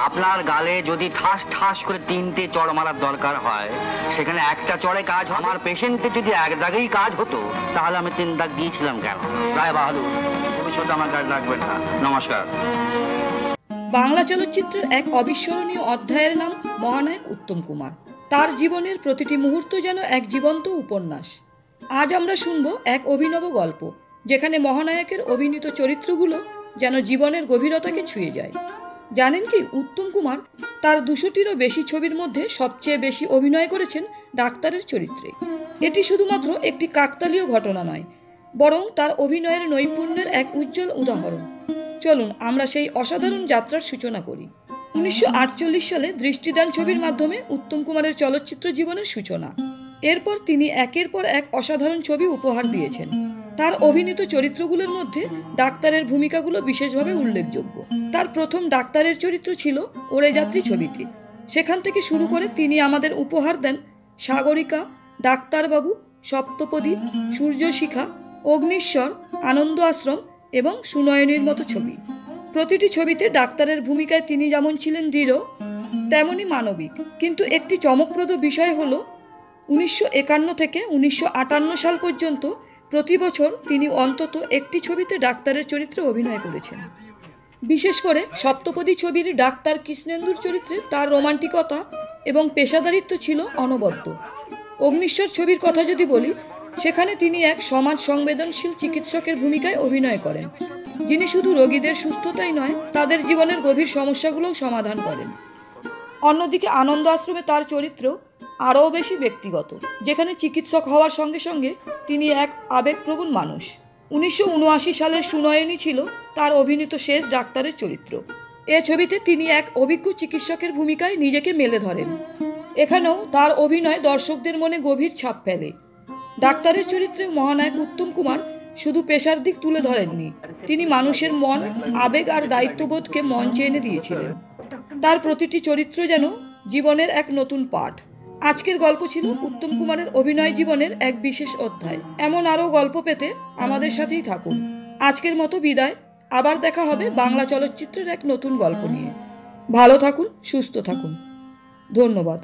আপনার গালে যদি ঠাস ঠাস করে 3টে চড় মারার দরকার হয়, সেখানে একটা চড়ে কাজ। আমার পেশেন্টে যদি এক দাগেই কাজ হতো, তাহলে আমি 3 দাগ দিয়েছিলাম কেন? রায় বাহাদুর, ভবিষ্যতে আমার কাজ লাগবে না। নমস্কার। বাংলা চলচ্চিত্রের এক অবিস্মরণীয় অধ্যায়ের নাম মহানায়ক উত্তম কুমার। তার জীবনের প্রতিটি মুহূর্ত যেন এক জীবন্ত উপন্যাস। আজ আমরা শুনব এক অভিনব গল্প, যেখানে মহানায়কের অভিনীত চরিত্রগুলো যেন জীবনের গভীরতাকে ছুঁয়ে যায়। জানেন কি, উত্তম কুমার তার 200টিরও বেশি ছবির মধ্যে সবচেয়ে বেশি অভিনয় করেছেন ডাক্তারের চরিত্রে। এটি শুধুমাত্র একটি কাকতালীয় ঘটনা নয়, বরং তার অভিনয়ের নৈপুণ্যের এক উজ্জ্বল উদাহরণ। চলুন আমরা সেই অসাধারণ যাত্রার সূচনা করি। 1948 সালে দৃষ্টিদান ছবির মাধ্যমে উত্তম কুমারের চলচ্চিত্র জীবনের সূচনা। এরপর তিনি একের পর এক অসাধারণ ছবি উপহার দিয়েছেন। তার অভিনীত চরিত্রগুলোর মধ্যে ডাক্তারের ভূমিকাগুলো বিশেষভাবে উল্লেখযোগ্য। তার প্রথম ডাক্তারের চরিত্র ছিল ওরে যাত্রী ছবিতে। সেখান থেকে শুরু করে তিনি আমাদের উপহার দেন সাগরিকা, ডাক্তারবাবু, সপ্তপদী, সূর্যশিখা, অগ্নিশ্বর, আনন্দ আশ্রম এবং সুনয়নীর মতো ছবি। প্রতিটি ছবিতে ডাক্তারের ভূমিকায় তিনি যেমন ছিলেন দৃঢ়, তেমনই মানবিক। কিন্তু একটি চমকপ্রদ বিষয় হলো 1951 থেকে 1958 সাল পর্যন্ত প্রতি বছর তিনি অন্তত একটি ছবিতে ডাক্তারের চরিত্রে অভিনয় করেছেন। বিশেষ করে সপ্তপদী ছবির ডাক্তার কৃষ্ণেন্দুর চরিত্রে তার রোমান্টিকতা এবং পেশাদারিত্ব ছিল অনবদ্য। অগ্নিশ্বর ছবির কথা যদি বলি, সেখানে তিনি এক সমাজ সংবেদনশীল চিকিৎসকের ভূমিকায় অভিনয় করেন, যিনি শুধু রোগীদের সুস্থতাই নয়, তাদের জীবনের গভীর সমস্যাগুলোও সমাধান করেন। অন্যদিকে আনন্দ আশ্রমে তার চরিত্র আরও বেশি ব্যক্তিগত, যেখানে চিকিৎসক হওয়ার সঙ্গে সঙ্গে তিনি এক আবেগপ্রবণ মানুষ। 1979 সালের সুনয়নী ছিল তার অভিনীত শেষ ডাক্তারের চরিত্র। এ ছবিতে তিনি এক অভিজ্ঞ চিকিৎসকের ভূমিকায় নিজেকে মেলে ধরেন। এখানেও তার অভিনয় দর্শকদের মনে গভীর ছাপ ফেলে। ডাক্তারের চরিত্রে মহানায়ক উত্তম কুমার শুধু পেশার দিক তুলে ধরেননি, তিনি মানুষের মন, আবেগ আর দায়িত্ববোধকে মঞ্চে এনে দিয়েছিলেন। তার প্রতিটি চরিত্র যেন জীবনের এক নতুন পাঠ। আজকের গল্প ছিল উত্তম কুমারের অভিনয় জীবনের এক বিশেষ অধ্যায়। এমন আরও গল্প পেতে আমাদের সাথেই থাকুন। আজকের মতো বিদায়, আবার দেখা হবে বাংলা চলচ্চিত্রের এক নতুন গল্প নিয়ে। ভালো থাকুন, সুস্থ থাকুন। ধন্যবাদ।